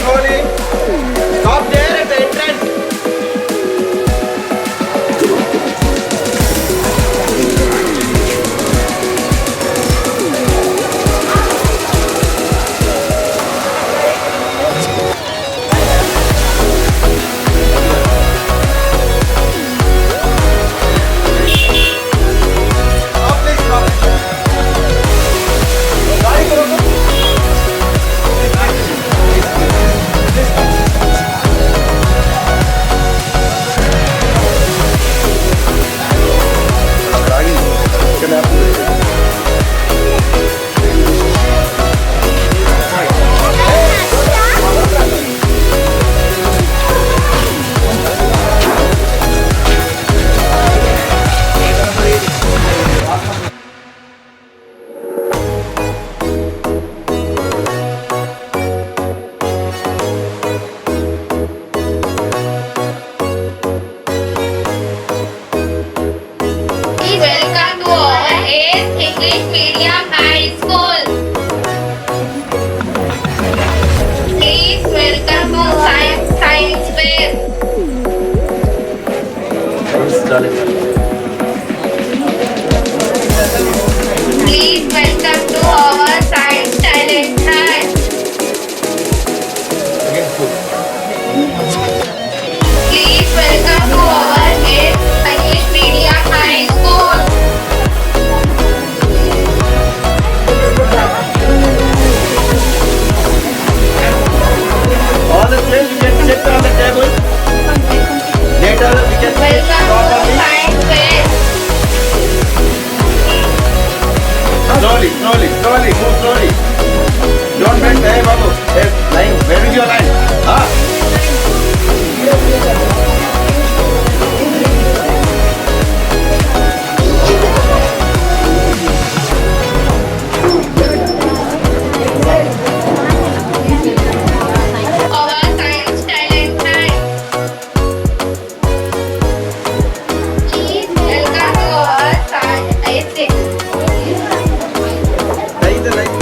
slowly. Stop there at the entrance. Welcome to our English Medium High School. Please welcome to Science Fair. Please welcome to our Science Talent Night. Please welcome to our English Medium High School. All the students, you can sit on the table. Later, we can sit Welcome to properly. Science Fair. Slowly, slowly, slowly, move slowly. Don't bend, hey Babu. Hey, line, where is your line? Our Science Talent Night. Please welcome to our Science Line the line,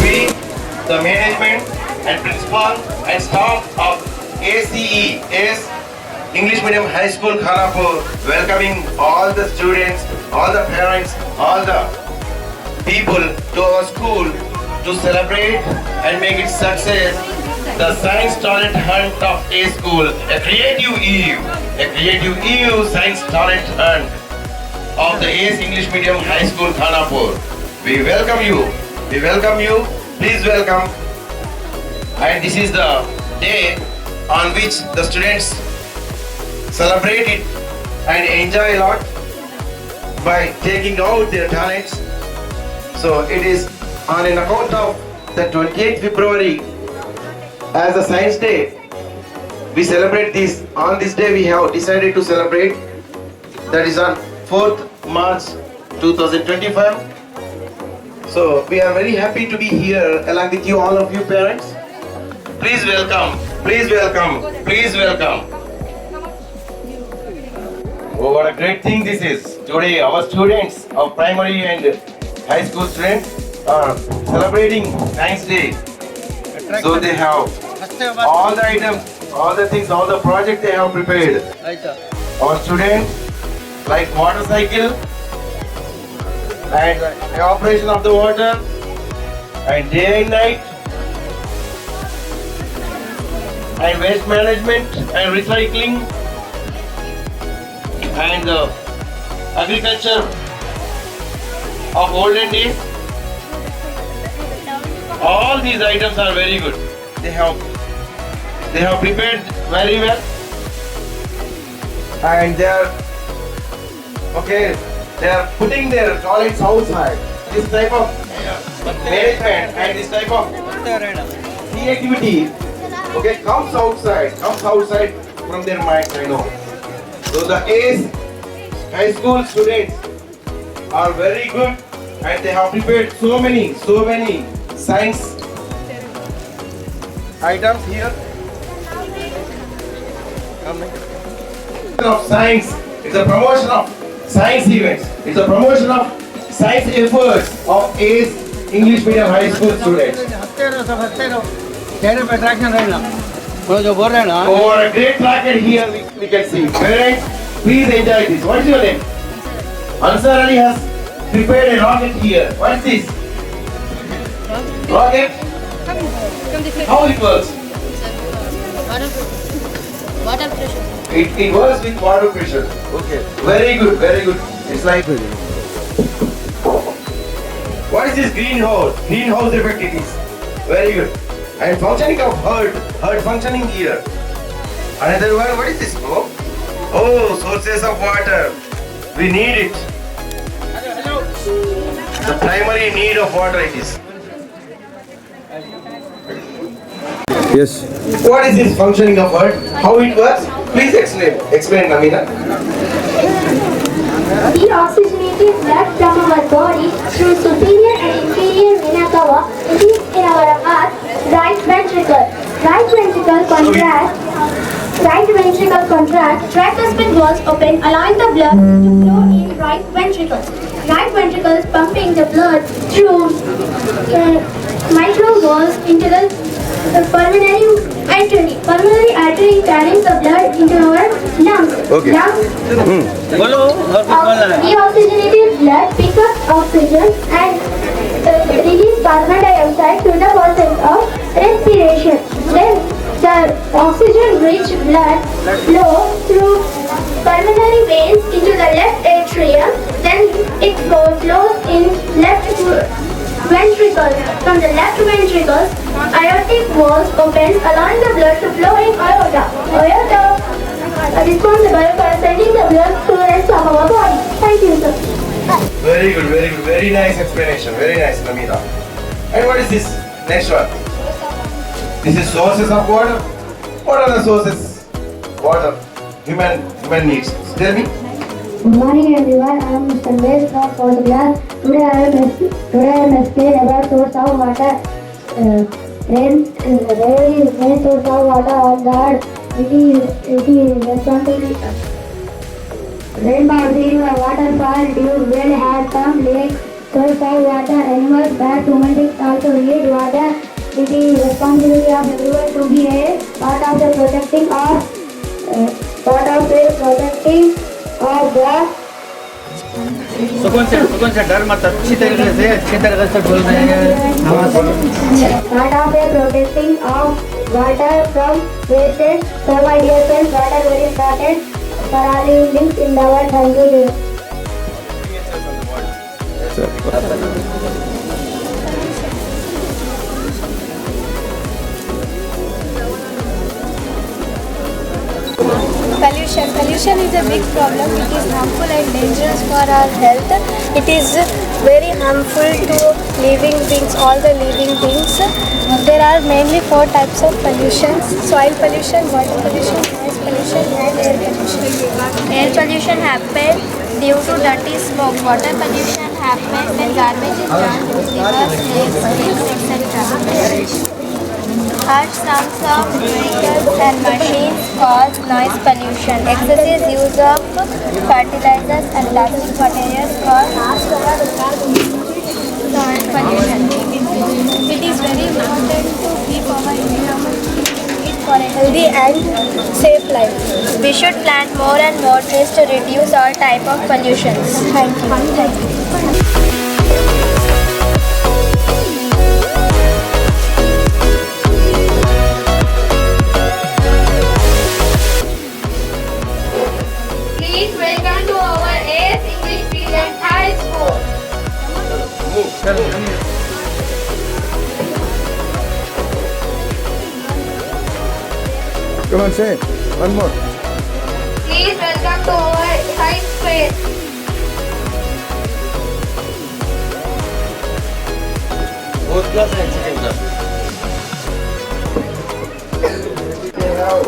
We, the management and principal and staff of ACE, English Medium High School Khanapur, welcoming all the students, all the parents, all the people to our school to celebrate and make it success. The Science Talent Hunt of A School, a creative eve Science Talent Hunt of the ACE English Medium High School Khanapur. We welcome you. We welcome you. Please welcome. And this is the day on which the students celebrate it and enjoy a lot by taking out their talents. So it is on an account of the 28th February as a Science Day. We celebrate this. On this day we have decided to celebrate. That is on 4th March 2025. So we are very happy to be here along with you, all of you parents. Please welcome, please welcome, please welcome. Oh, what a great thing this is. Today our students, our primary and high school students are celebrating Science Day. So they have all the items, all the things, all the projects they have prepared. Our students like water cycle and the operation of the water and day and night and waste management and recycling and agriculture of olden days. All these items are very good. They have prepared very well and they are putting their toilets outside. This type of management and this type of creativity comes outside from their minds, I know. So the ACE high school students are very good and they have prepared so many science items here. of science. It's a promotion of science events. It's a promotion of science efforts of ACE English Medium High School students. Over a great bracket here we can see. Parents, please enjoy this. What is your name? Ansar Ali has prepared a rocket here. What is this? Rocket? How it works? Water pressure. It works with water pressure. Okay. Very good, very good. It's like. What is this greenhouse? Greenhouse effect it is. Very good. And functioning of heart functioning here. Another one, what is this? Oh, sources of water. We need it. The primary need of water it is. Yes. What is this functioning of heart? How it works? Please explain. Explain, Namina. We oxygenated blood from our body through superior and inferior vena cava. It is in our heart, right ventricle. Right ventricle contract. Tricuspid walls open, allowing the blood to flow in right ventricle. Right ventricle is pumping the blood through mitral valves into the pulmonary artery. Pulmonary artery carries the blood into our lungs. Okay. Deoxygenated blood picks up oxygen and release carbon dioxide to the process of respiration. Then the oxygen-rich blood flows through pulmonary veins into the left atrium. Then it flows in left ventricle. From the left ventricle, aortic valves open, allowing the blood to flow in aorta. Aorta are responsible for sending the blood to the rest of our body. Thank you, sir. Very good, very good. Very nice explanation. Very nice, Namita. And what is this? Next one. This is sources of water. What are the sources? Water. Human needs. Tell me. Good morning everyone, I am Mr. Wes from 4th class. Today I am explain about source of water. Rain source of water on the earth. It is responsible. Rainbow, river, waterfall, tube, well, had some lake, source of water, animals, bats, human beings also need water. It is responsibility of everyone to be a part of the protecting of the सुकून से डर मत अच्छी तरीके से बोल रहे हैं part of the protecting of water from wastage. So my dear friends, water very important for all living beings in the world. Thank you. Pollution is a big problem. It is harmful and dangerous for our health. It is very harmful to living beings, all the living beings. There are mainly 4 types of pollution: soil pollution, water pollution, noise pollution and air pollution. Air pollution happens due to dirty smoke. Water pollution happens when garbage is dumped in rivers, lakes, springs, etc. Harsh sounds of vehicles and machines cause noise pollution. Excessive use of fertilizers and plastic materials cause soil pollution. It is very important to keep our environment for a healthy and safe life. We should plant more and more trees to reduce all type of pollutions. Thank you. Please welcome to our ACE English Medium High School. Come on, say it. One more. Please welcome to our high school. Both class and second class. They have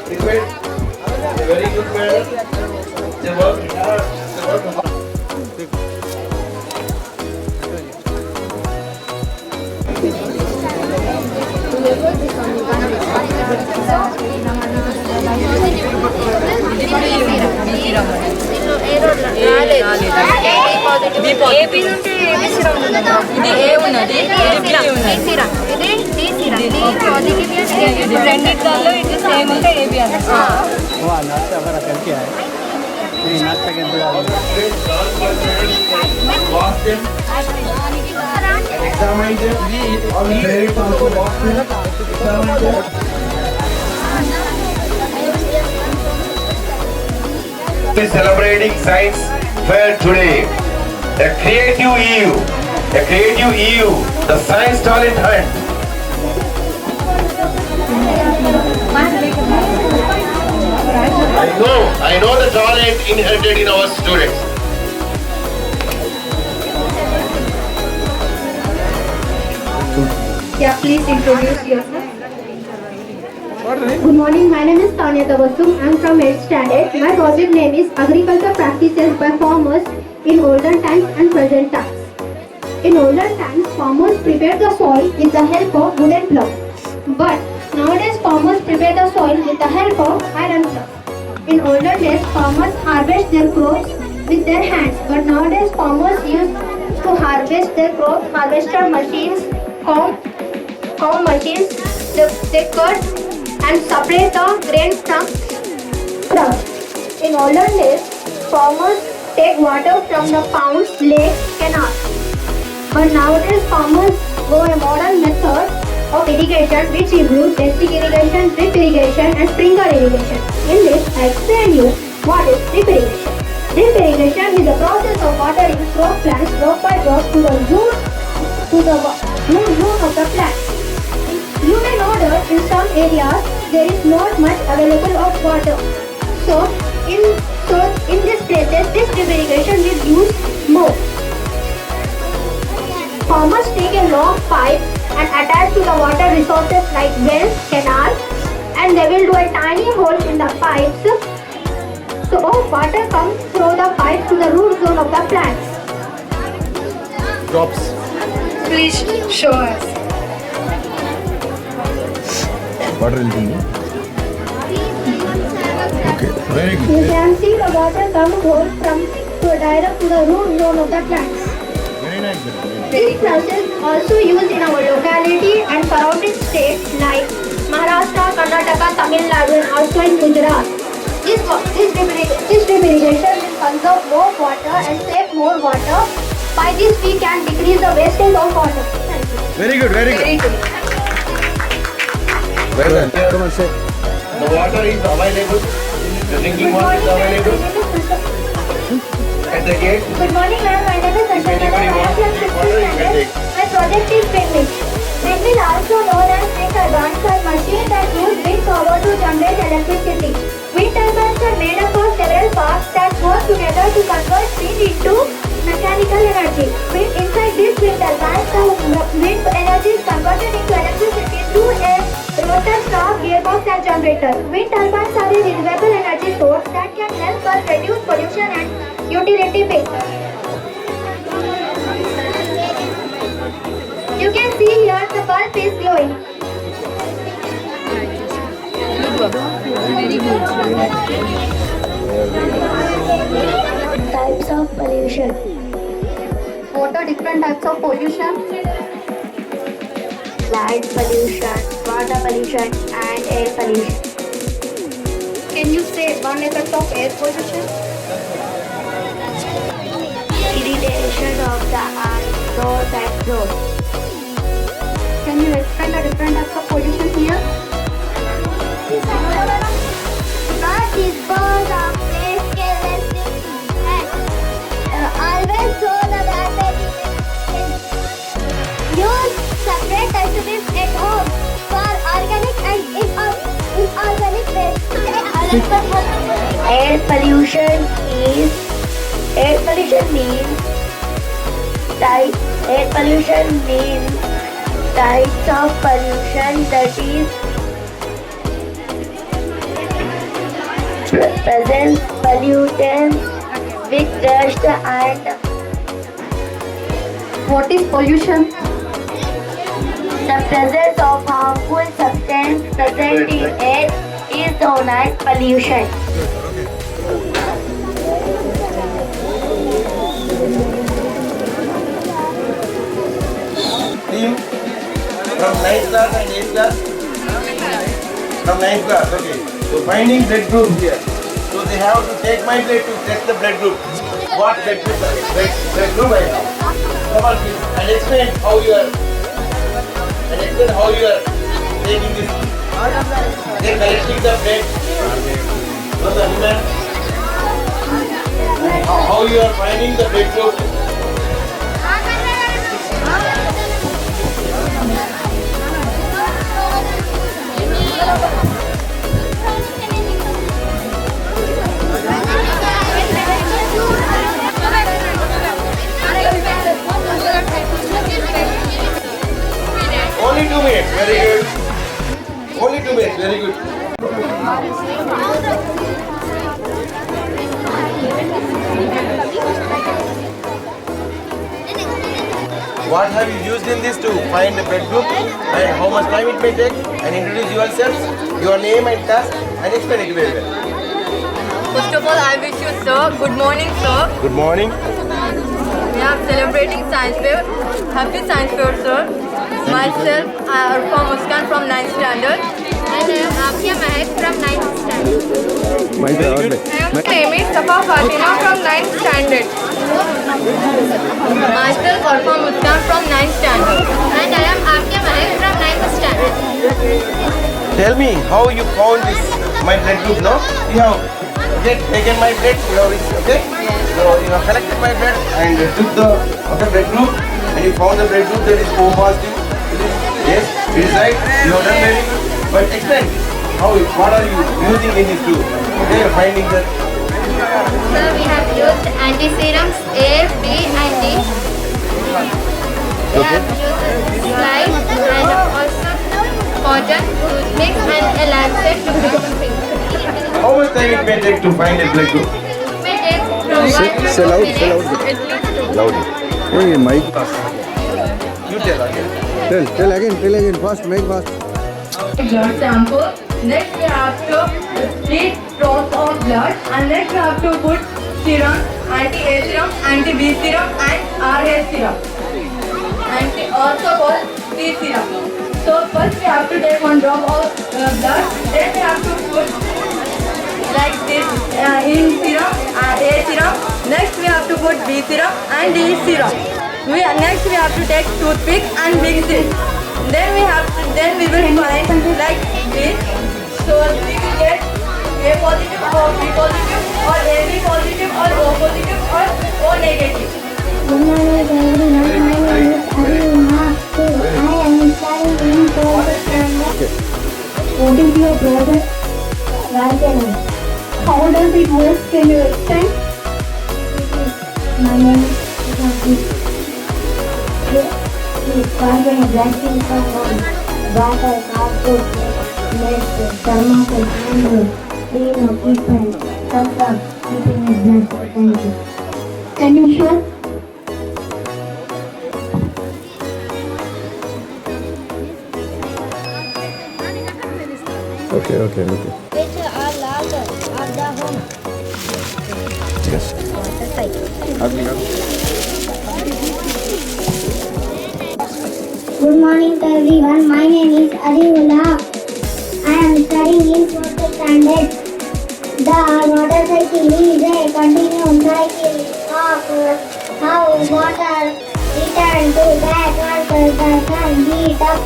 prepared a very good manner. They work hard. They work A B నుండి A B C round ఇది ఏ ఉన్నది ఇది B ఉన్నది DC run. ఇది DC run. D positive and negative. రెండిట్లలో ఇది same ఉంటే AB అన్నది वाह नाश्ता बड़ा करके आए नहीं नाश्ता के इंतजार Washed them and examined them. All the parents also washed them, examined them. We are celebrating Science Fair today. A creative EU, the Science Talent Hunt. I know the talent inherited in our students. Yeah, please introduce yourself. Good morning, my name is Tanya Tabassum. I am from 8th standard. My project name is Agriculture Practices by Farmers in Olden Times and Present Times. In olden times, farmers prepared the soil with the help of wooden plough. But nowadays, farmers prepare the soil with the help of iron plough. In olden days, farmers harvest their crops with their hands. But nowadays, farmers use to harvest their crops harvester machines, cow machines. They cut and separate the grain from crop. In olden days, farmers take water from the ponds, lakes, canals. But nowadays, farmers go a modern method of irrigation which includes basic irrigation, drip irrigation and sprinkler irrigation. In this, I explain you what is drip irrigation. Drip irrigation is the process of watering crop plants drop by drop to the root of the plant. You may know that in some areas there is not much available of water. So in these places, this drip irrigation is used more. Farmers take a long pipe and attach to the water resources like wells, canals, and they will do a tiny hole in the pipes. So water comes through the pipe to the root zone of the plants. Drops. Please show us Water will be. Okay, very good. You can see the water come whole from direct to the root zone of the plants. Very nice. This process also used in our locality and surrounding states like Maharashtra, Karnataka, Tamil Nadu and also in Gujarat. This drip irrigation will conserve more water and save more water. By this we can decrease the wastage of water. Thank you. Very good, very good. Well done. Come on, say. The water is available. The drinking water is available at the gate. Good morning, ma'am. My name is If anybody Ashwini. I am wants from to drink water, you can take. My project is windmill. Windmill, also known as wind turbines, are machines that use wind power to generate electricity. Wind turbines are made up of several parts that work together to convert wind into mechanical energy. Inside this wind turbine, the wind energy is converted into electricity through a rotor shaft, gearbox and generator. Wind turbines are a renewable energy source that can help us reduce pollution and utility bills. You can see here the bulb is glowing. Types of pollution. What are different types of pollution? Light pollution, water pollution and air pollution. Can you say one effect of air pollution? Irritation of the eye, nose and throat. Can you explain the different types of pollution here? Not dispose of waste carelessly and always throw the garbage in. Use separate dustbins at home for organic and inorganic waste. Air pollution means types of pollution that is present pollutants with dust and what is pollution? The presence of harmful substance present in air is known as pollution. From 9th class and 8th class? From 9th class, okay. So finding blood group here. So they have to take my blood to test the blood group. What blood group? Blood group I have. Come on please. And explain how you are. Taking this. They collecting the blood from the human. And how you are finding the blood group. Only 2 minutes, very good. Only 2 minutes, very good. What have you used in this to find the blood group and how much time it may take? And introduce yourselves, your name and task and explain it very well. First of all, I wish you, sir, good morning, sir. Good morning. We are celebrating Science Fair. Happy Science Fair, sir. Myself, Arfa Muskan from 9th standard. And I am Afia Mahek from 9th standard. My My name is Safa Fatima from 9th standard. Myself, Arfa Muskan from 9th standard. And I am Afia Mahek from 9th standard. Tell me how you found this my blood group, no? You have taken my blood, you have reached, okay? So you have collected my blood and took the blood group and you found the blood group that is O positive. Yes, it is right. You have done very good. But explain what are you using in this group? Okay, you are finding that. So we have used anti-serums A, B and D. We have used slide and also cotton, toothpicks and a lancet to prick the finger. How much time it may take to find a blood group? It may take from 1 to 2 minutes. Loudly. Hey, Mike. You tell again. Tell again. Fast, make fast. Blood sample. Next we have to split drops of blood and next we have to put serum, anti-A serum, anti-B serum and RH serum. Also called C serum. So first we have to take 1 drop of blood, then we have to put like this in serum, A serum. Next we have to put B serum and D serum. Next we have to take toothpick and big stick. Then we will find like this. So we will get A positive or B positive or AB positive or O positive or O negative. Good morning everyone. My name is Aruna. I am studying in 4th standard. What is your project? How does it work? Can you explain? My name is Ravi. Carbon black from water, cardboard, lead, thermocol, handle, clean equipment, stuff up, keeping it black. Thank you. Can you show? Okay. Which are larger of the home Yes. Good morning to everyone. My name is Adiullah. I am studying in 4th standard. The motorcycle is a continuous cycle of how water returns to back after the sun heat up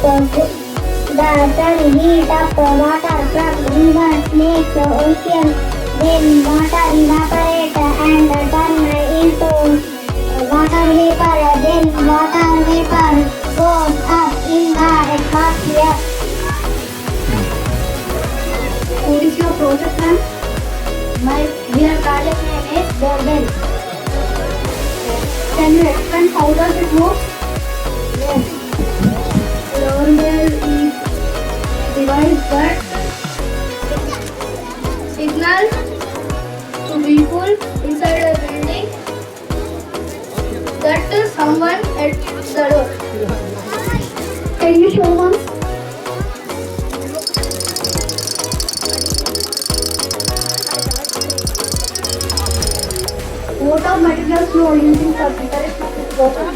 water from rivers, lakes, oceans. Then water evaporates and turn into water vapor. Then water vapor goes up in the atmosphere. What is your project name? My dear project name is doorbell. Can you explain how does it work? Yes. Doorbell is device that signal to people inside a building that is someone at the door. Can you show one? What are materials you are using for preparation of this water?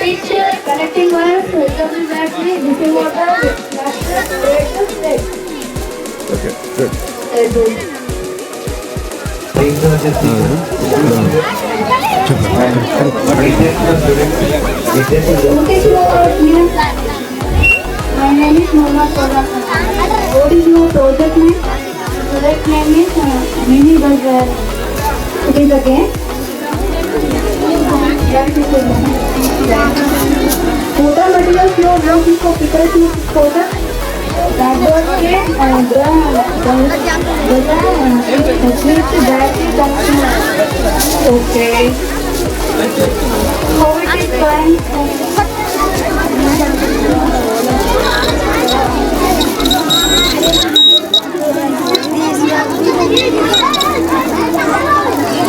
Pitch connecting wires, reusable battery, DC water, plastic, red. Okay, good. My name is Mohammed Farah. What is your project name? Project name is Mini Bazaar. It is again. Total materials you are working for preparation of product. Backboard plate and okay. How it is going?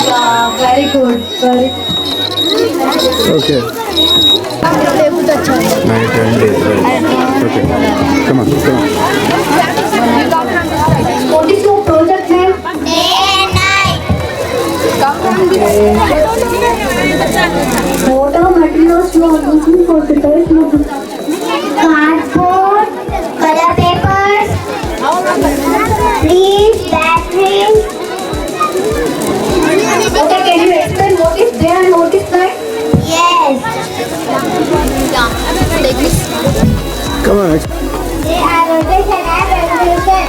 Yeah, very good. Very good. Okay. Night and day, right. Okay. Come on. What is your project name? What are materials you are using for preparation of cardboard, color papers, leaves, batteries. Okay, can you explain what is there and what is that? Yes. Come on. They are rotation and revolution.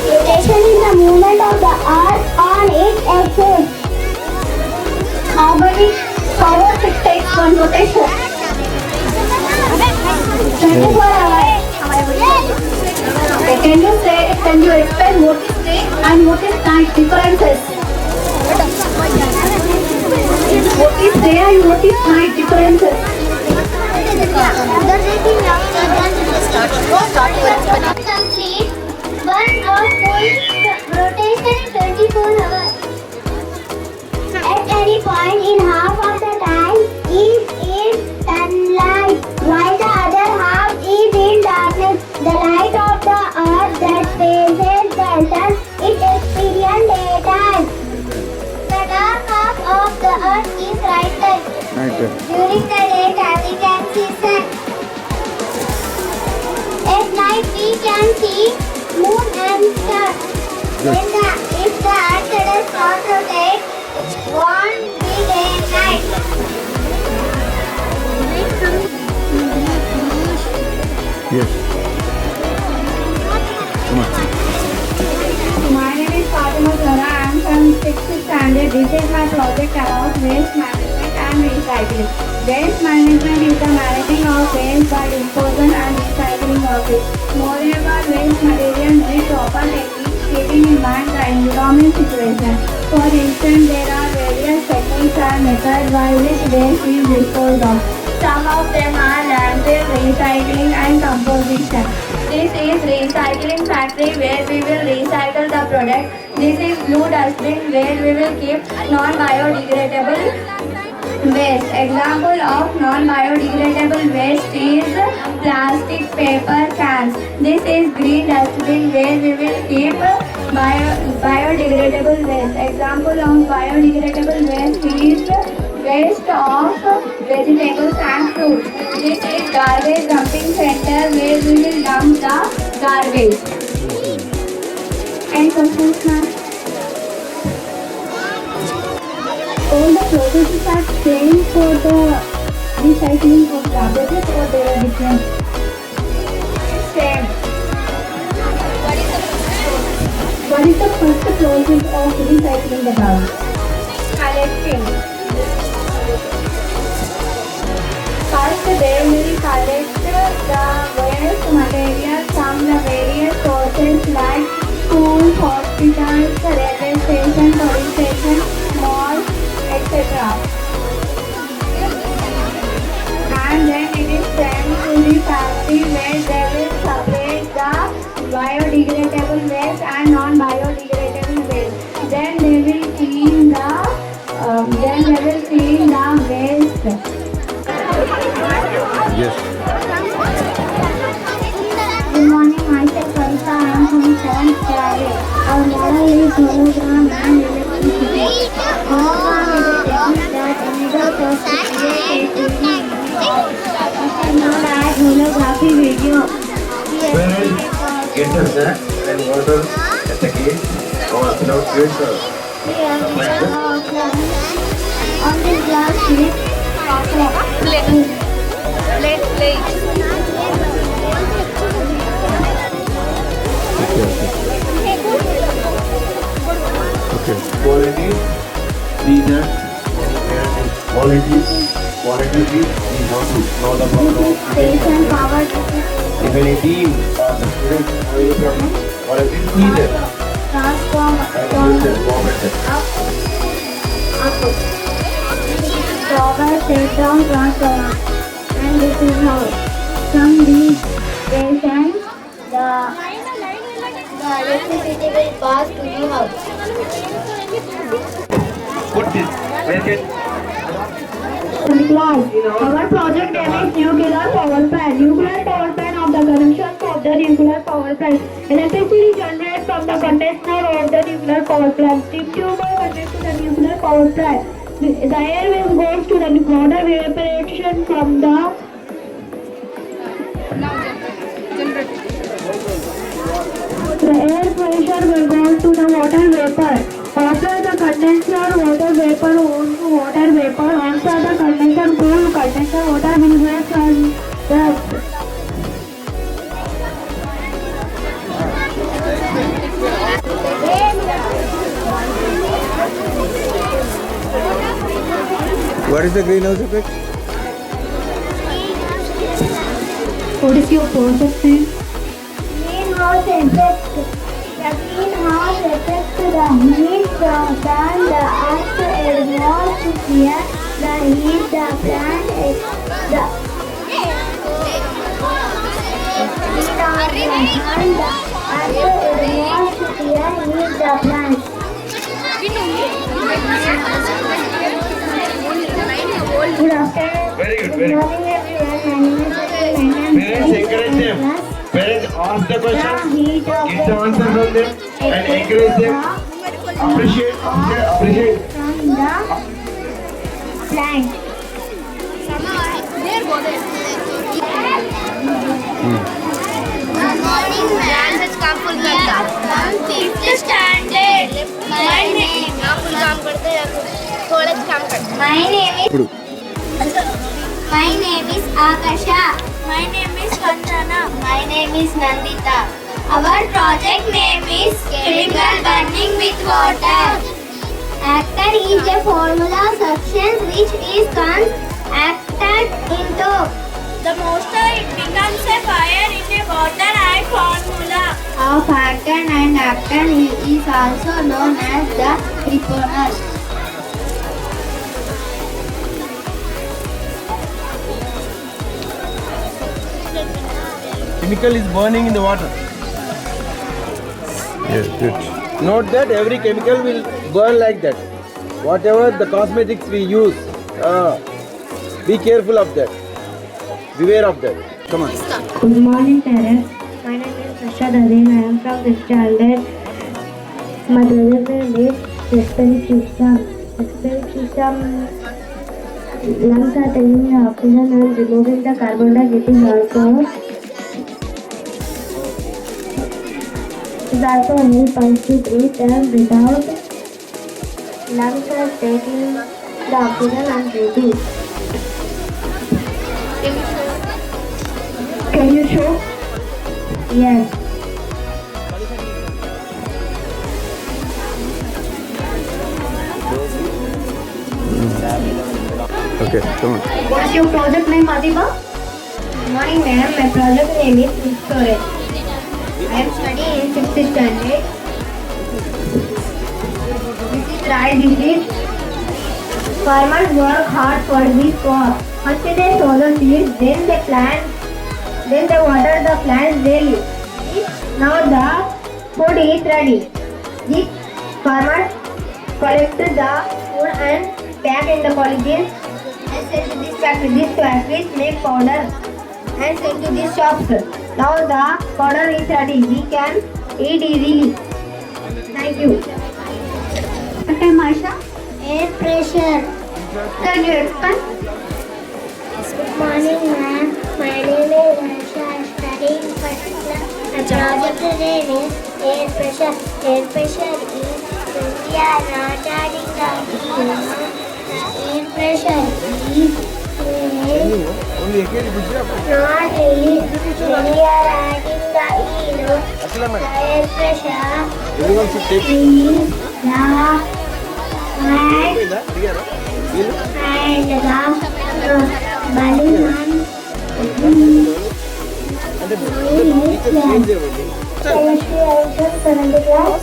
Rotation is the movement of the earth on its axis. How many hours it takes one rotation? 24 hours. Okay, can you explain what is day and what is night differences? What is day and what is night differences? Complete 1 hour full rotation 24 hours. At any point in half of the time is in sunlight, while the other half is in darkness. The light of the earth that faces the sun is experienced daytime. The dark half of the earth is right side. Night. During the daytime we can see sun. At night we can see moon and stars. If the earth does not rotate, won't be day and night. Yes. Come on. My name is Fatima Zara. I am from 6th standard. This is my project about waste management and recycling. Waste management is the managing of waste by disposal and recycling of it. Moreover, waste material needs proper techniques keeping in mind the environment situation. For instance, there are various techniques and methods by which waste is disposed of. Some of them are landfill, recycling and composition. This is recycling factory where we will recycle the product. This is blue dustbin where we will keep non-biodegradable waste. Example of non-biodegradable waste is plastic, paper, cans. This is green dustbin where we will keep biodegradable waste. Example of biodegradable waste is waste of vegetables and fruits. This is garbage dumping center where we will dump the garbage. Any questions, ma'am? All the processes are same for the recycling of garbages or they are different? Same. What is the first process of recycling the garbage? Collecting. First, they will collect the waste material from the various sources like schools, hospitals, railway stations, police stations, malls, etc. And then it is sent to the factory where they will separate the biodegradable waste and non-biodegradable waste. Then they will clean the waste. Yes. Good morning, myself Karita. I am from 7th grade. Our model is hologram and electricity. Hologram is a technique known as holography video. Parents get the snack and water at the gate or without kids. On this glass sheet, Okay. Quality, see that. Quality, we have to know the problem. station power If any team or the students have any problem, quality, see that. transformer And use the government. power step down transformer. And this is how from these stations the electricity will pass to the house. Put this, make it. Class. Our project name is nuclear power plant. Nuclear power plant of the connections of the nuclear power plant. Electricity generated from the condenser of the nuclear power plant. Steam tube are connected to the nuclear power plant. The air will goes to the water evaporation from the air pressure will go to the water vapor. After the condenser water vapor on to water vapor. After the condenser cool condenser water will go from the What is the greenhouse effect? What is your project name? Greenhouse effect. The greenhouse effect, the heat from the atmosphere, the heat, the plant, the Good afternoon. Very good, very good. Morning everyone. My name is Parents encourage them. Parents ask the question, get the answer from them, and encourage them. Appreciate. from the plant. Good morning, ma'am. Fifth standard. My name. My name is. My name is Akasha. My name is Kanchana. My name is Nandita. Our project name is chemical burning with water. Actor is a formula substance which is acted into. The moisture it becomes a fire in a water and formula. Of actin and actin is also known as the preponers. Chemical is burning in the water. Yes, good. Note that every chemical will burn like that. Whatever the cosmetics we use, be careful of that. Beware of that. Come on. Good morning, parents. My name is Rasha Dadin. I am from 5th standard. My project name is respiratory system. Respiratory system. Lungs are taking the oxygen and removing the carbon dioxide. It is also help us to breathe and without lungs are taking the oxygen and breathing. Can you show? Yes. Okay, come on. What's your project name, Adiba? Good morning, ma'am. My project name is food storage. I am studying in 6th standard. This is rice disease. Farmers work hard for this crop. First they sow the seeds, then they plant, then they water the plants daily. Now the food is ready. These farmers collect the food and pack in the polythene and send to this factory. These factories make powder and send to these shops. Now the powder is ready. We can eat easily. Thank you. Okay, Marsha. Air pressure. Can you explain? Good morning, ma'am. My name is Harsha. I am studying first class. My project name is air pressure. Air pressure is when we are not adding the air pressure is Only again, not really when we are adding the air pressure everyone should take is the and the balloon.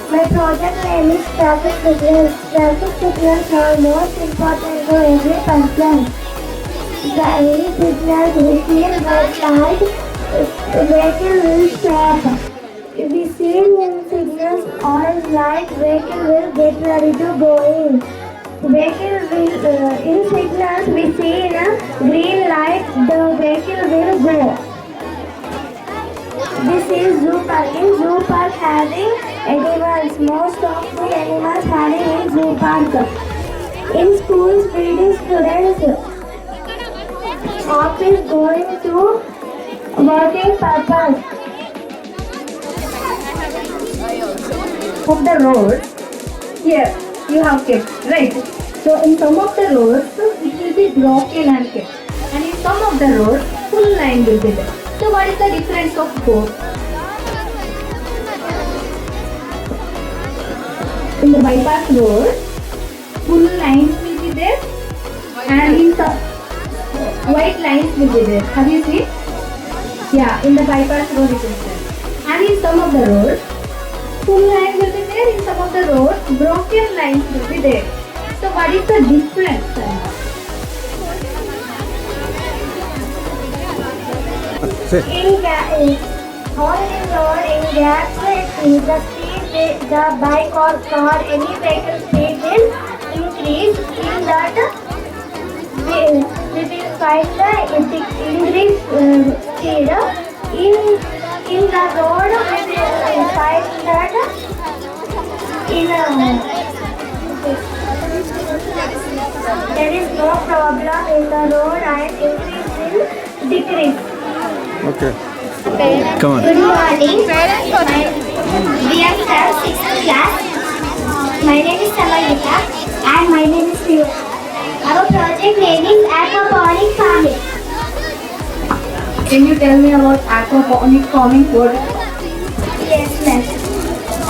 My project name is traffic signals. Traffic signals are most important to every person. The every signal receive red light, vehicle will stop. If we see in signals orange light, vehicle will get ready to go in. Vehicle will in signals we see in a green light, the vehicle will go. This is zoo park. In zoo park having animals. Most of the animals having in zoo park. In schools breeding students. Office going to working purpose. Of the road, here you have kept, right? So in some of the roads, it will be broken and kept. And in some of the roads, full line will be there. So what is the difference of both? In the bypass road, full lines will be there, and in the white lines will be there. Have you seen? Yeah, in the bypass road it is there. And in some of the roads, full line will be there. In some of the roads, broken lines will be there. So what is the difference? Say. In on the road in gas station, the speed the bike or car any vehicle speed will increase. In that we will find the increase speed. In the road we will find that there is no problem in the road and increase will decrease. Okay. Come on. Good morning. We are from 6th class. My name is Samarita and my name is Priya. Our project name is aquaponic farming. Can you tell me about aquaponic farming? What? Yes, ma'am.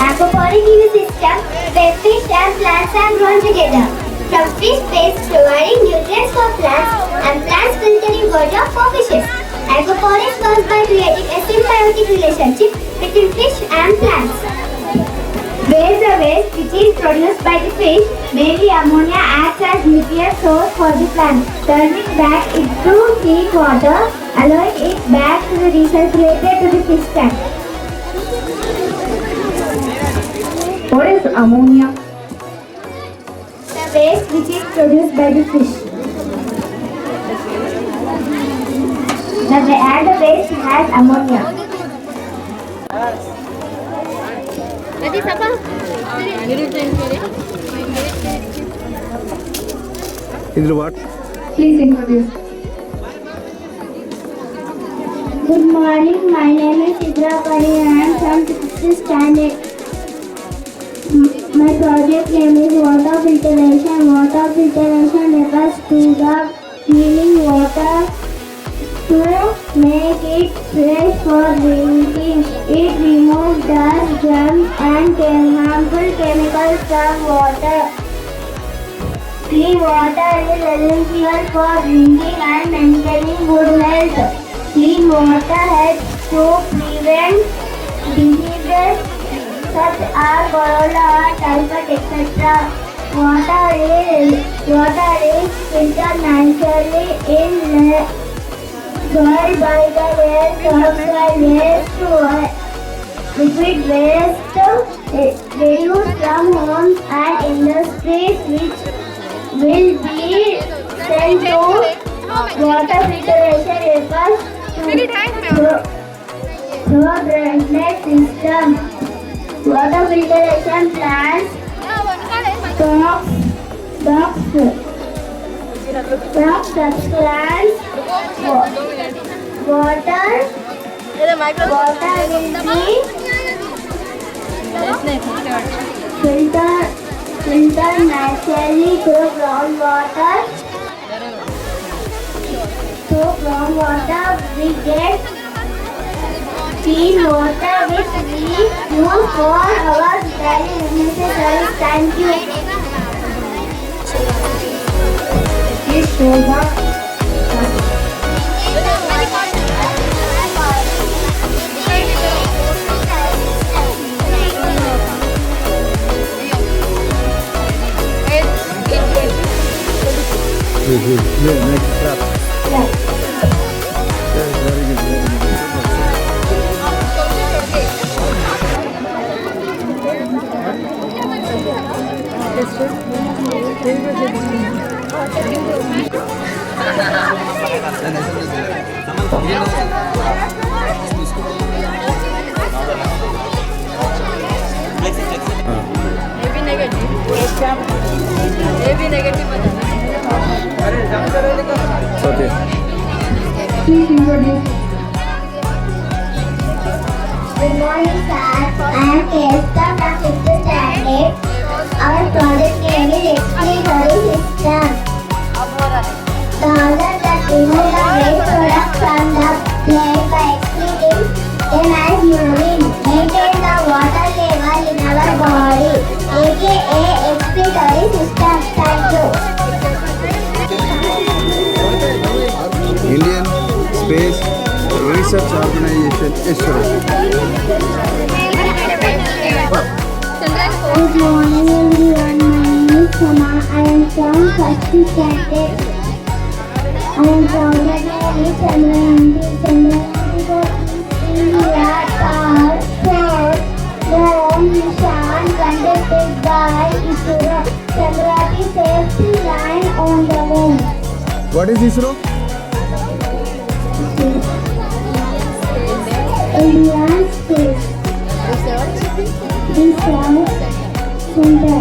Aquaponic is a system where fish and plants are grown together. From fish waste providing nutrients for plants and plants filtering water for fishes. Aquaponics works by creating a symbiotic relationship between fish and plants. Where the waste which is produced by the fish, mainly ammonia, acts as nutrient source for the plant, turning back into clean water, allowing it back to be recirculated to the fish tank. What is ammonia? The waste which is produced by the fish. And the waste has ammonia. Idil what? Please introduce. Good morning, my name is Sidra Pari and I am from 6th standard. My project name is water filtration. Water filtration refers to the cleaning water to make it fresh for drinking. It removes dust, germs and harmful chemicals from water. Clean water is essential for drinking and maintaining good health. Clean water helps to prevent diseases such as cholera, typhoid, etc. Water is filtered naturally in soil by the waste of soil waste to liquid waste reduced from homes and industries, which will be sent to water filtration refers to drainage system. Water filtration plants, docks, Crop substance, water will be filter naturally through groundwater. Through groundwater we get clean water which we use for our daily necessities. Thank you. Please show the Yeah, next step. yeah. Yeah, very good, very good. Okay. Please introduce. Good morning, sir. I am Kester from 5th standard. Our project name is explanatory system. The order that remove the waste product from the plate by excreting them as urine. Maintain the water level in our body, aka explanatory system. Thank you. Indian Space Research Organization, ISRO. Good morning everyone, my name is Sama. I am from 1st standard. I am proud that I am Chandrayaan 4 India Star the mission conducted by ISRO. Chandrayaan safety line on the moon. What is ISRO? Indian Space Research Center.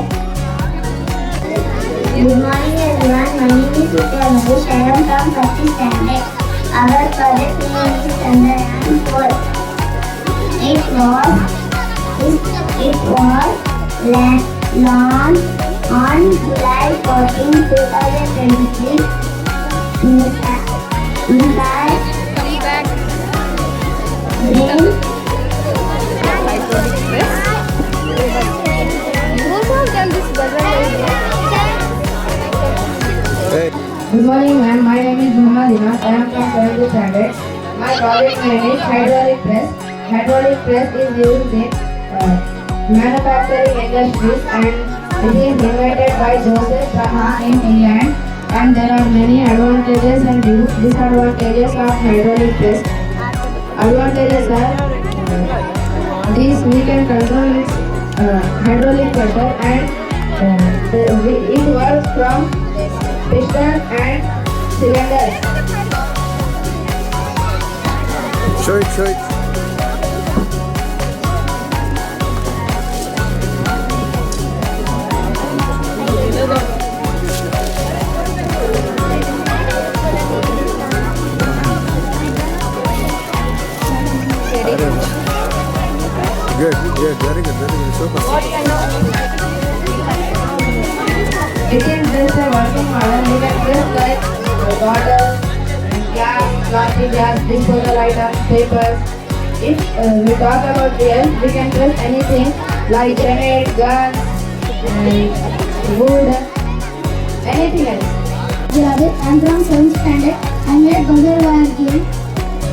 Good morning everyone, my name is Vidya Mahesh. I am from 1st standard. Our project name is Chandrayaan 4. It was launched on July 14, 2023 Hey. Good morning ma'am, my name is Muhammad Inas. I am from 7th standard. My project name is hydraulic press. Hydraulic press is used in manufacturing industries and it is invented by Joseph Praha in England. And there are many advantages and disadvantages of hydraulic press. Advantages are these we can control its hydraulic pressure and it works from piston and cylinder. Show it, show it. Good, very good, super. It is just a working model. We can press like bottles, glass, plastic glass, disposal items, papers. If we talk about real, we can press anything like grenade, guns, wood, anything else. I am from 7th standard. I made Buzzer Wire game.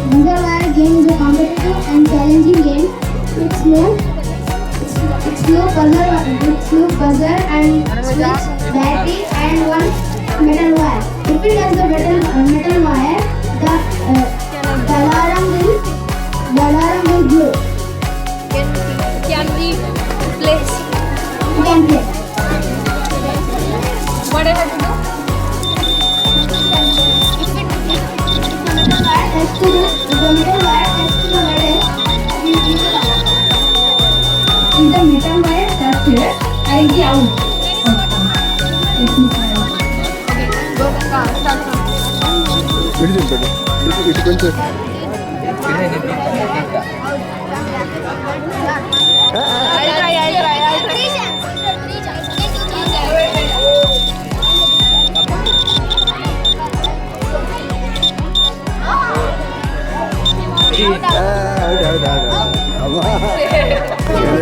Buzzer Wire game is a competitive and challenging game. It's new buzzer and switch, battery and one metal wire. If it has the metal wire, the alarm will blow. Can we place? You can play. What I have to do? If the metal wire touch here, I will be out. ఇటు దింపండి ఇటు కొంచెం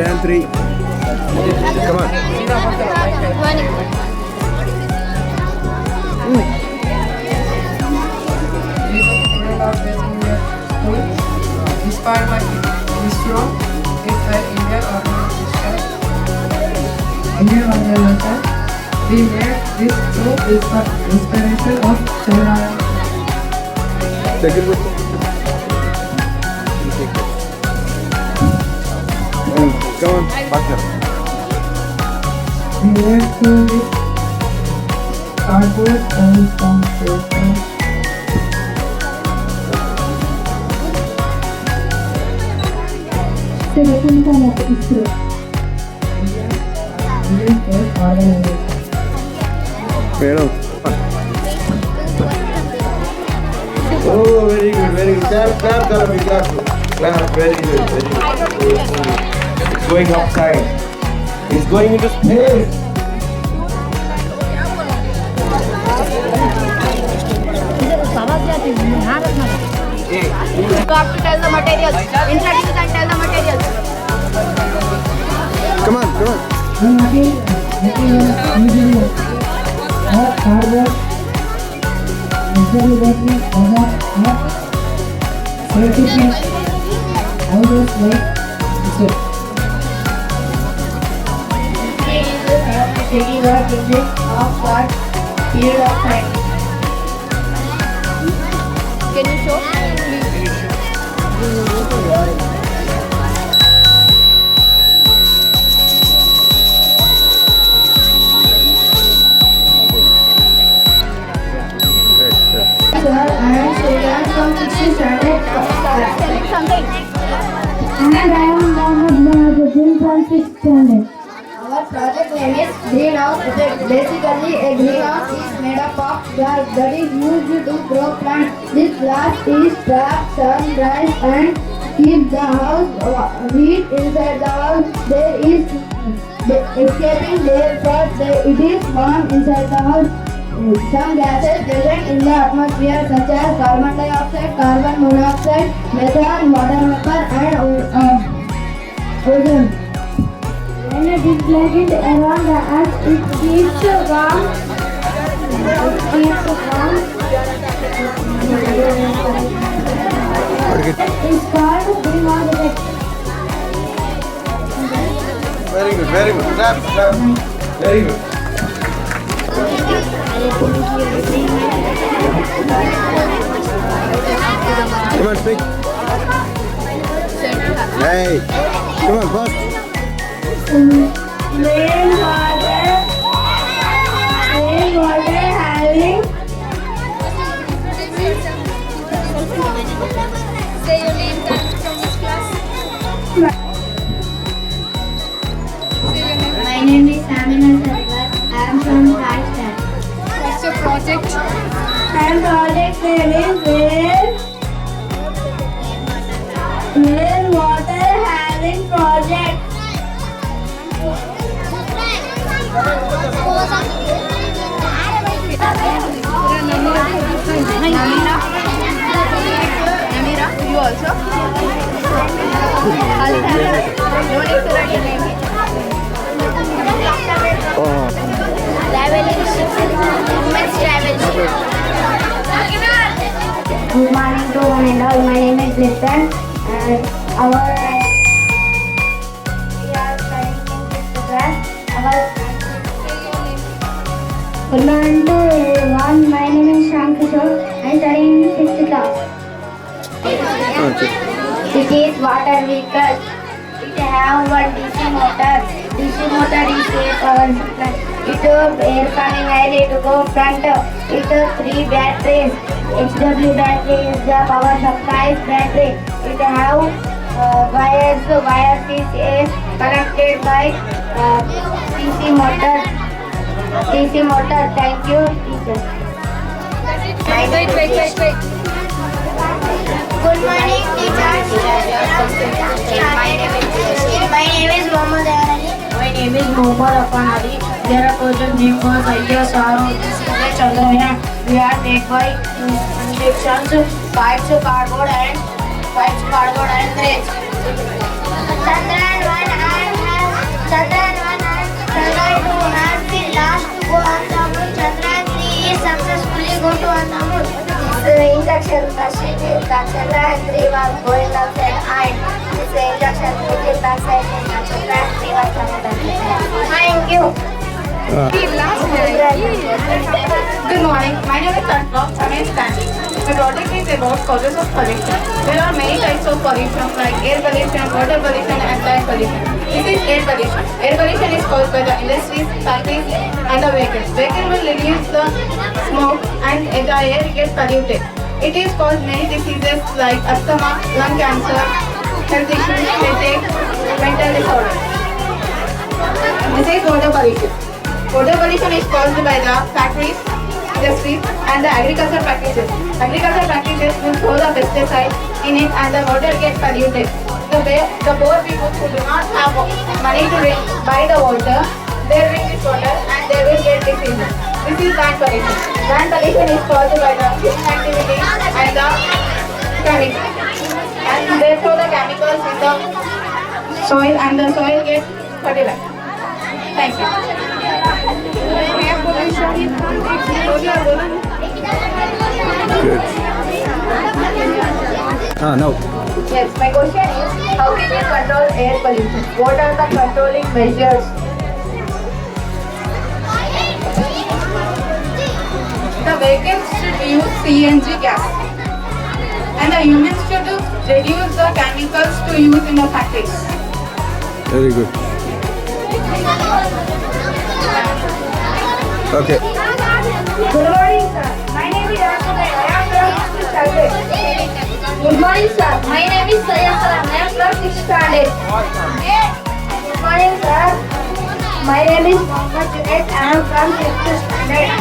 And 3. Come on. Inspired by ISRO, it's an Indian organization. We made this through inspiration of Chandrayaan. Second one. Come on, partner. We made through this cardboard and some paper. Second one of ISRO. Indian Space Organization. Madam. Oh, very good, very good. Clap, Kalavi, clap. Clap, very good, very good. It's going upside. It's going into space. You have to tell the materials. Introduce and tell the materials. Come on, come on. Cardboard, battery, safety pins, all those like this. Taking our project of what period of time. Can you show? Sir, I am Sriran from 6th standard. Telling something. And I am Mohammed Mahabuddin from 6th standard. Our project name is greenhouse effect. Basically, a greenhouse is made up of glass that is used to grow plants. This glass is trapped sun, dries and keeps the house heat inside the house. There is escaping therefore it is warm inside the house. Some gases present in the atmosphere such as carbon dioxide, carbon monoxide, methane, water vapor and ozone. When it is placed around the earth, it keeps warm. It's called greenhouse effect. Very good, very good. Clap, clap. Very good. Come on, speak. Hey, come on, fast. Rainwater having Say your name from which class? My name is Samina Sarwar. I am from 5th standard. What's your project? And project name is Rainwater Having Project. Namira, you also? No need to write your name. Traveling ship. Women's travel ship. Good morning to one and all. My name is Liston and we are studying in 5th class. Good morning to everyone. My name is Shyam Kishore. I am studying in 5th class. It is water vehicle. It have one DC motor. DC motor is a power supply. It air coming air to go front. It 3 batteries. HW battery is the power supply battery. It have wires. Wires is connected by DC motor. DC motor. Thank you, teacher. Good morning, teachers. My name is Mohammad Ali. My name is Mohammad Afan Ali. There are project name was ideas are this is Chandrayaan. We are made by injections, pipes, cardboard and threads. Chandrayaan 1 and Chandrayaan 2 has been last to go on the moon. Chandrayaan 3 is successfully go to on the moon. The induction machine is that Chandrayaan 3 was going outside and this induction took it backside and Chandrayaan 3 was coming back. Thank you. Good morning. My name is Tantra. I'm in Stanley. My project is about causes of pollution. There are many types of pollution like air pollution, water pollution, and land pollution. This is air pollution. Air pollution is caused by the industries, factories, and the vehicles. Vehicle will reduce the smoke and the air gets polluted. It is caused many diseases like asthma, lung cancer, health issues, headache, mental disorders. This is water pollution. Water pollution is caused by the factories, industries and the agricultural practices. Agricultural practices will throw the pesticides in it and the water gets polluted. The poor people who do not have money to buy the water, they drink this water and they will get diseases. This is land pollution. Land pollution is caused by the human activity and the chemicals. And they throw the chemicals in the soil and the soil gets fertilized. Thank you. Good. No. Yes, my question is, how can you control air pollution? What are the controlling measures? The vehicles should use CNG gas. And the humans should reduce the chemicals to use in the factories. Very good. Okay. Good morning, sir. My name is Rashmi. I am from 6th standard. Good morning, sir. My name is Sayed Salam. I am from 6th standard. Good morning, sir. My name is Mohammad Junaid. I am from 6th standard.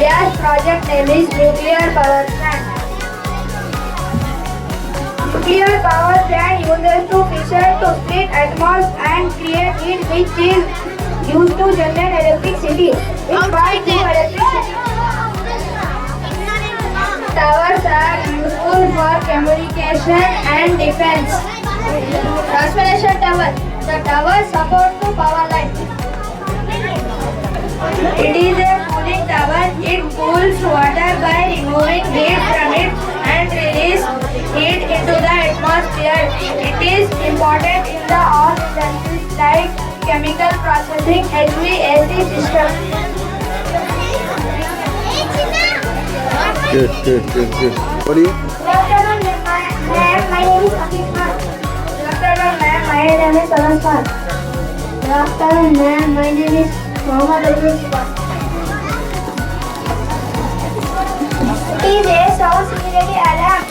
Their project name is Nuclear Power Plant. Nuclear power plant uses two fission to split atoms and create heat, which is used to generate electricity. Which provides electricity. Towers are useful for communication and defense. Transmission tower. The tower supports the power line. It is a cooling tower. It cools water by removing heat from it and release heat into the atmosphere. It is important in the all industries like chemical processing, HVAC system. Good. What are you? Good afternoon, ma'am. My name is Afiq Khan. Good afternoon, ma'am. My name is Salas Khan. Good afternoon, ma'am. My name is Mohammad Abdul Shiba. It is a sound security alarm.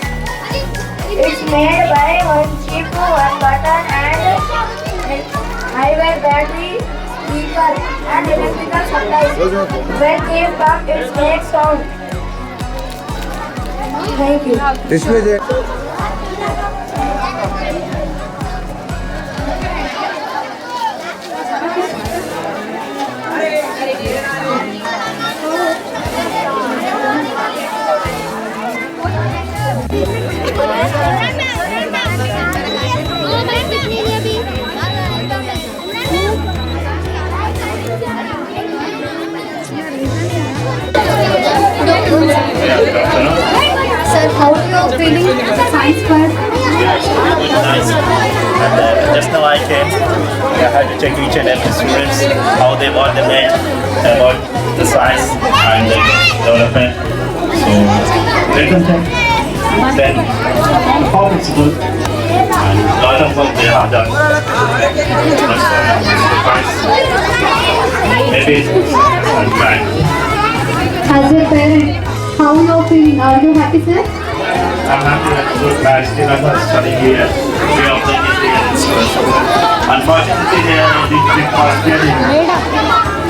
It's made by one chip, one button, and high-wire battery, speaker, and electrical supplies. When kept up, it makes sound. Thank you. इसमें से Sir, how are you feeling science class? Nice. And just now I came, I had to check each and every students how they what they made about the science and the development. So let them check. Then how it's good and lot of work they have done. Maybe I'm fine. As a parent, how are you feeling? Are you happy, sir? I'm happy that good batch still I was studying here. Three of them is here in school. Unfortunately, they are big possibility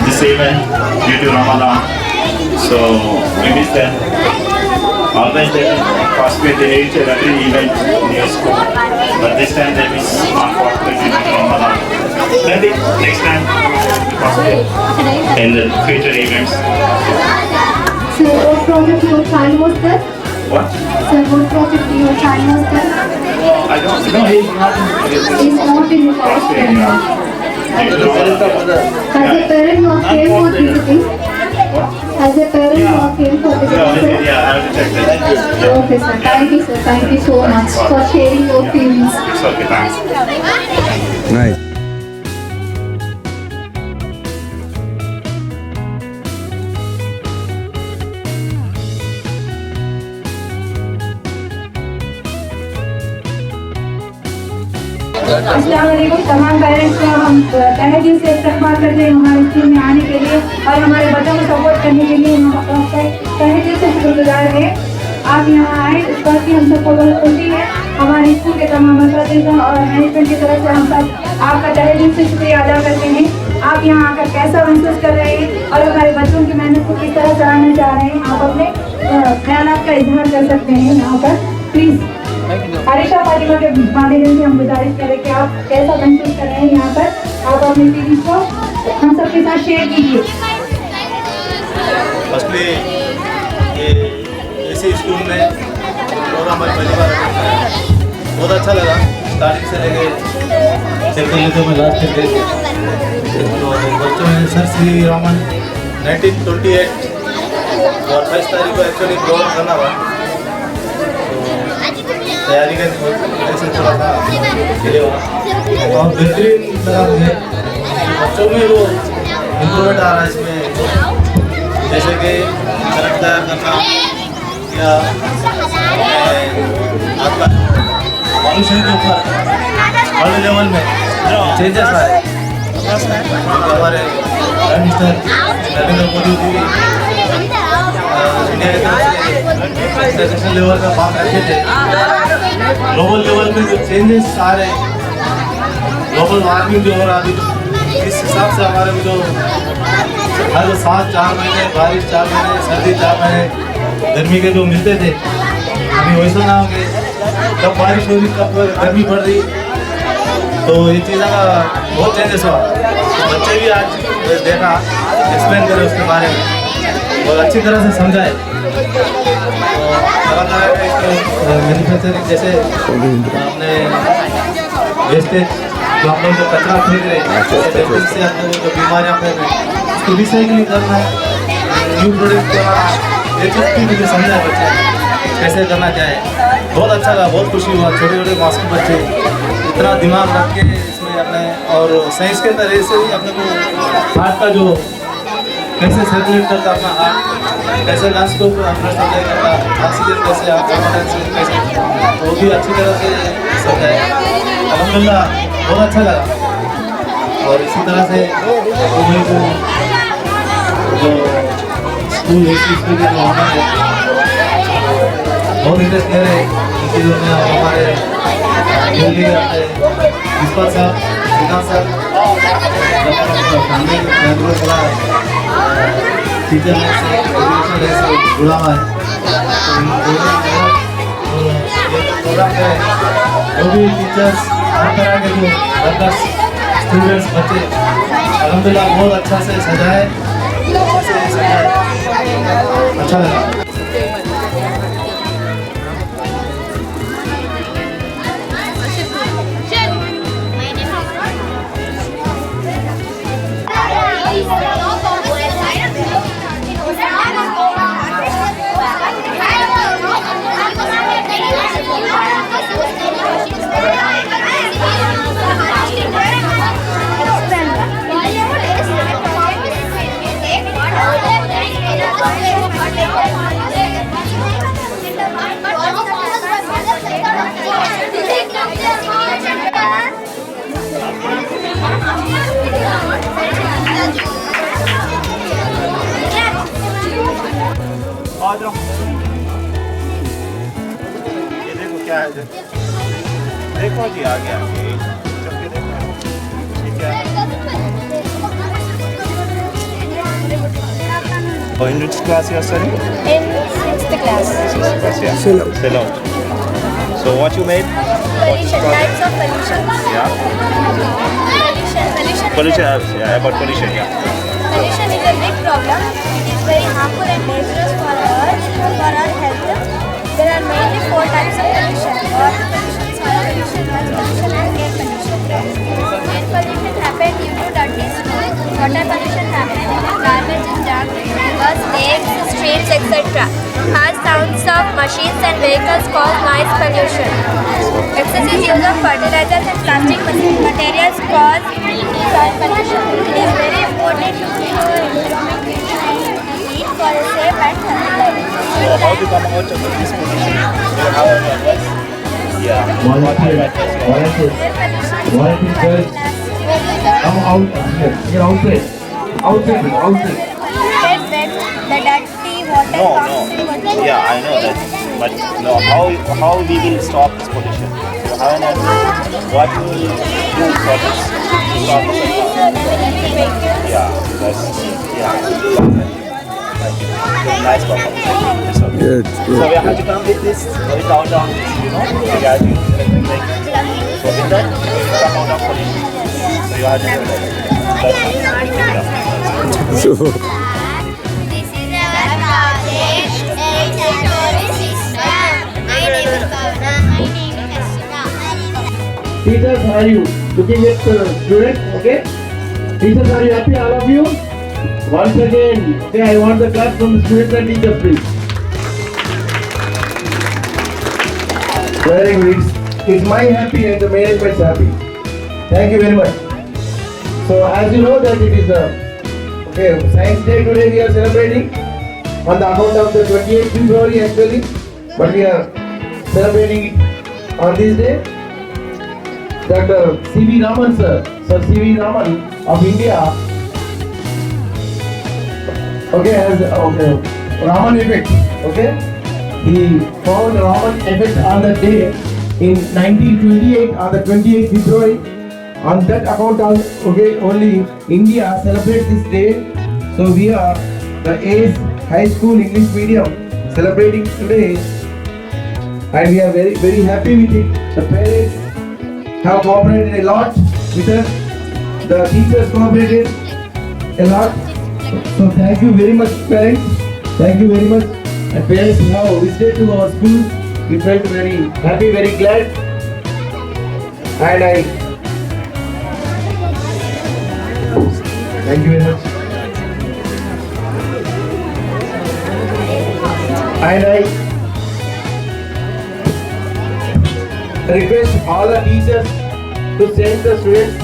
this event due to Ramadan. So So we miss them. Always they participate in each and every event in your school. But this time they miss not participating in Ramadan. Maybe next time we participate in the future events. So what project your child was there? What? So what project your child was there? I don't know. He's not in Is not in the first Australia. As a parent you are came for visiting? As a parent you are came for visiting? Yeah, I have to check that. Okay sir, thank you sir, thank you so much for sharing your feelings. It's okay, thanks. Nice. अस्सलाम वालेकुम तमाम parents का हम तहे दिल से इस्तकबाल करते हैं हमारे स्कूल में आने के लिए और हमारे बच्चों को सपोर्ट करने के लिए हम तहे दिल से शुक्रगुजार हैं। आप यहाँ आए इस बात की हम सबको बहुत खुशी है। हमारे स्कूल के तमाम असातिज़ा और मैनेजमेंट की तरफ से हम सब आपका तहे दिल से शुक्रिया अदा करते हैं। आप यहाँ आकर कैसा महसूस कर रहे हैं और हमारे बच्चों की मेहनत को किस तरह सराहना चाह रहे हैं, आप अपने ख्यालात का इजहार कर सकते हैं यहाँ पर। प्लीज़ आरिशा फातिमा के माध्यम से हम गुजारिश करें कि आप कैसा महसूस कर रहे हैं यहाँ पर, आप अपनी फीलिंग्स को हम सबके साथ शेयर कीजिए। फर्स्टली ये ऐसे स्कूल में प्रोग्राम पहली बार बहुत अच्छा लगा। स्टार्टिंग से लेके सेकेंड तो मैं लास्ट तक गए थे। तो बच्चों में सर श्री रामन 1928 और 22 तारीख को एक्चुअली प्रोग्राम करना हुआ। तैयारी का ऐसे थोड़ा सा डिले हुआ और बेहतरीन लगा मुझे। बच्चों में वो इम्प्रूवमेंट आ रहा है इसमें, जैसे कि करंट तैयार करना या आपका पॉल्यूशन के ऊपर वर्ल्ड लेवल में चेंजेस आए। हमारे prime minister Narendra Modi ji India की तरफ से इंटरनेशनल लेवल का बात रखे थे। ग्लोबल लेवल में जो चेंजेस आ रहे हैं, ग्लोबल वार्मिंग जो हो रहा है, इस हिसाब से हमारे में जो हर साल 4 महीने बारिश, 4 महीने सर्दी, 4 महीने गर्मी के जो मिलते थे, अभी वैसा ना होंगे। कब बारिश हो रही, कब गर्मी पड़ रही, तो ये चीज़ों का बहुत चेंजेस हुआ। बच्चे भी आज देखा एक्सप्लेन करें उसके बारे में और अच्छी तरह से समझाए। तरह तरह का इसको मैन्युफैक्चरिंग, जैसे अपने वेस्टेज जो हम लोग जो कचरा फेंक रहे हैं, से हम लोग जो बीमारियाँ फैल रही हैं, उसको रिसाइकलिंग करना है, न्यू प्रोडक्ट बनाना, ये चीज़ भी मुझे समझा है बच्चे कैसे करना चाहे। बहुत अच्छा लगा, बहुत खुशी हुआ। छोटे छोटे मासूम बच्चे इतना दिमाग रख के इसमें अपने और साइंस के तरह से ही अपने को हार्ट का जो कैसे सर्कुलेट करता अपना हार्ट, कैसे लंग्स को अपना सप्लाई करता, ऑक्सीजन कैसे कैसे, वो भी अच्छी तरह से समझाए। अल्हम्दुलिल्लाह बहुत अच्छा लगा। और इसी तरह से जो स्कूल है, स्कूल के जो हमारे बहुत इंटरेस्ट ले रहे हैं इन चीज़ों में। हमारे प्रिंसिपल साहब, विकास साहब, टीचर से एजुकेशन से जुड़ा हुआ है। प्रोग्राम करें जो भी टीचर्स, हर तरह के जो वर्कर्स, स्टूडेंट्स, बच्चे अल्हम्दुलिल्लाह बहुत अच्छा से सजाए, अच्छा लगा। ये देखो क्या है, देखो जी आ गया, चल के देखो ये क्या है। In which class you are studying? In 6th class. 6th class, yeah. Ceylon. So what you made? Pollution, types of pollution. Yeah. Pollution, yeah, about pollution, yeah. Pollution is a big problem. It is very harmful and dangerous for our health. There are mainly 4 types of pollution: water pollution, soil pollution, noise pollution, and air pollution. Air pollution happens due to dirty smoke. Water pollution happens when garbage is dumped in rivers, lakes, streams, etc. Harsh sounds of machines and vehicles cause noise pollution. Excessive use of fertilizers and plastic materials cause soil pollution. It is very important to keep our environment clean for a safe and healthy life. So how to come out of this pollution? Do you have any advice? Yeah. Volunteers, come out here. Here outside. Outside. The dirty water comes in water. Yeah, I know that. But no, how we will stop this pollution? You have an idea? What we will do for this? To stop this pollution? Yeah, that's nice problem. It's okay. Good, So we have to come with this, without this, you know. We have to like, so with that, we come out of pollution. So you have to do that. That's So, This is our project. Exploration system. My name is Bhavna. My name is Ashita. Teachers, are you looking at the students? Okay. Teachers, are you happy, all of you? Once again, okay, I want the clap from the students and teachers, please. Very good. It's my happy and the management's happy. Thank you very much. So as you know that it is Science Day today we are celebrating on the account of the 28th February actually, but we are celebrating it on this day. Dr. C.V. Raman sir, Sir C.V. Raman of India, has Raman effect, he found Raman effect on the day in 1928 on the 28th February. On that account, only India celebrates this day. So we are the ACE High School English Medium celebrating today, and we are very very happy with it. The parents have cooperated a lot with us. The teachers cooperated a lot. So thank you very much, parents. Thank you very much. And parents who have visited to our school, we felt very happy, very glad. And thank you very much. And I request all the teachers to send the students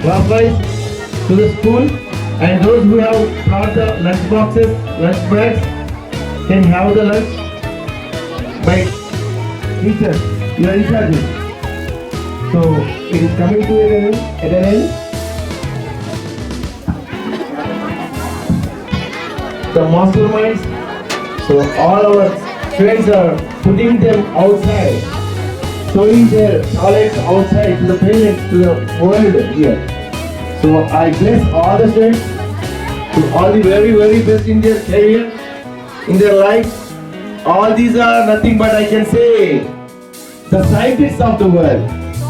class-wise to the school, and those who have brought the lunch boxes, lunch bags, can have the lunch by teachers. You are in charge. So it is coming to an end. The masterminds, so all our students are putting them outside, showing their talents outside to the parents, to the world here. So I bless all the students to all the very very best in their career, in their life. All these are nothing but, I can say, the scientists of the world.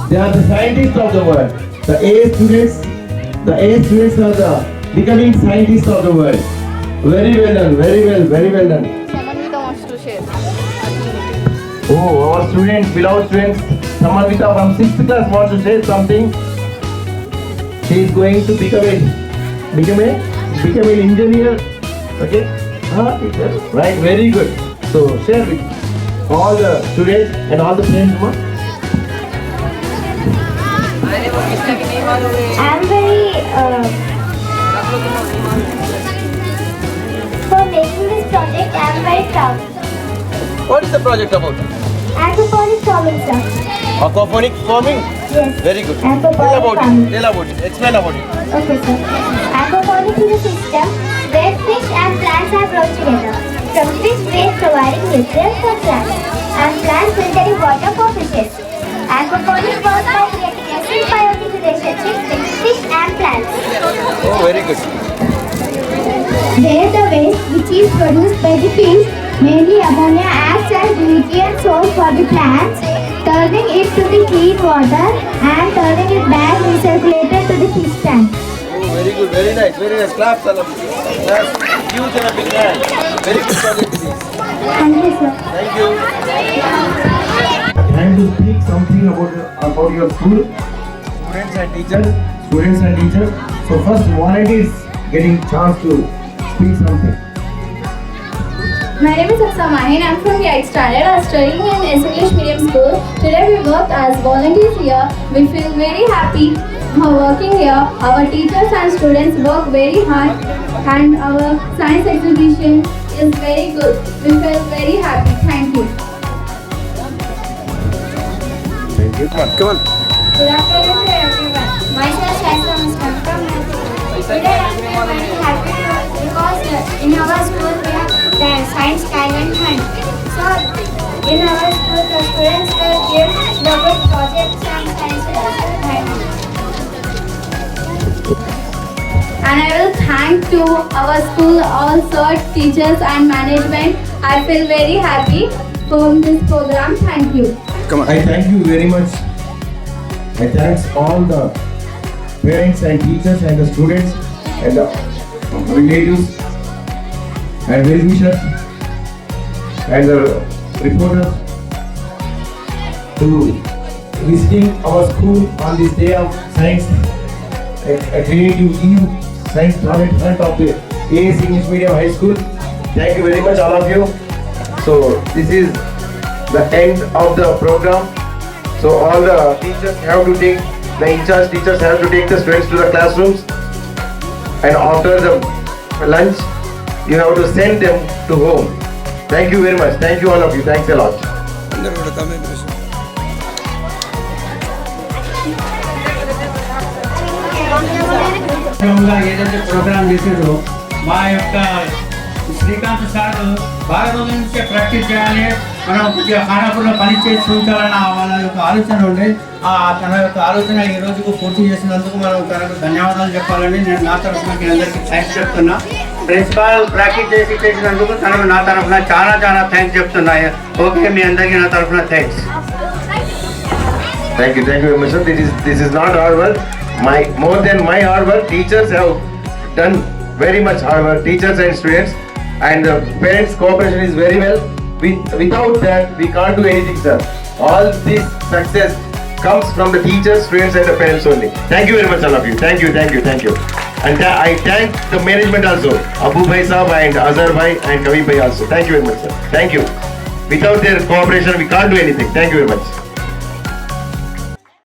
They are the scientists of the world. The A students are the becoming scientists of the world. Very well done, very well done. Samantha wants to share. Oh, our students, beloved students, Samantha from 6th class wants to say something. She is going to become an engineer. Okay? Right, very good. So share with all the students and all the friends. I'm very for making this project, I'm very proud. what is the project about? Aquaponic farming, sir. Aquaponic farming? Yes. Very good. Aquaponic Tell about it. Explain about it. Okay, sir. Aquaponics is a system where fish and plants are grown together. From fish waste providing nutrients for plants, and plants filtering water for fishes. Aquaponics works by creating a symbiotic relationship with fish and plants. Oh, very good. where the waste which is produced by the fish, mainly ammonia, acts as nutrient source for the plants, turning it to the clean water and turning it back recirculated to the fish tank. Oh, very good, very nice, very nice. Claps all of you. Claps. Huge and a big hand. Very good project, please. Thank you, sir. Thank you. Trying to speak something about your school, Students and teachers. students and teachers. So first, volunteers getting chance to speak something. My name is Aksa Mahin. I'm from the 8th standard. I'm studying in English medium school. Today we worked as volunteers here. We feel very happy for working here. Our teachers and students work very hard and our science exhibition is very good. We feel very happy. Thank you. Thank you. Come on, come on. Good afternoon to everyone. Myself Shastra Muskan from Today I feel very happy because in our school we have the science talent hunt. So in our school the students will give the good projects and science talent. And I will thank to our school, all sir, teachers and management. I feel very happy from this program. Thank you. Come on. I thank you very much. I thanks all the parents and teachers and the students and the relatives and well-wishers and the reporters to visiting our school on this day of science, a creative new science talent hunt of the AS English Medium High School. Thank you very much, all of you. So this is the end of the program. So all the teachers have to take, the in-charge teachers have to take the students to the classrooms, and after the lunch, you have to send them to home. Thank you very much. Thank you all of you. Thanks a lot. ఏదైతే programme చేసాడో మా యొక్క Srikanth sir బాగా రోజుల నుంచే practice చేయాలి, మనం కొద్దిగా ఖానాపూర్లో పని చేసి చూపించాలన్న వాళ్ళ యొక్క ఆలోచన ఉండే. తన యొక్క ఆలోచన ఈ రోజుకు పూర్తి చేసినందుకు మనం తనకు ధన్యవాదాలు చెప్పాలని నేను నా తరఫున మీ అందరికీ థ్యాంక్స్ చెప్తున్నా. ప్రిన్సిపాల్ ప్రాక్టీస్ చేసినందుకు తనకు నా తరఫున చాలా చాలా థ్యాంక్స్ చెప్తున్నా. ఓకే, మీ అందరికీ నా తరఫున thanks. Thank you very much, sir. This is not hard work. More than my hard work, teachers have done very much hard work. Teachers and students, and the parents' cooperation is very well. Without that, we can't do anything, sir. All this success comes from the teachers, students, and the parents only. Thank you very much, all of you. Thank you. And I thank the management also, Abu Bhai Sahab and Azhar Bhai and Kavi Bhai also. Thank you very much, sir. Thank you. Without their cooperation, we can't do anything. Thank you very much.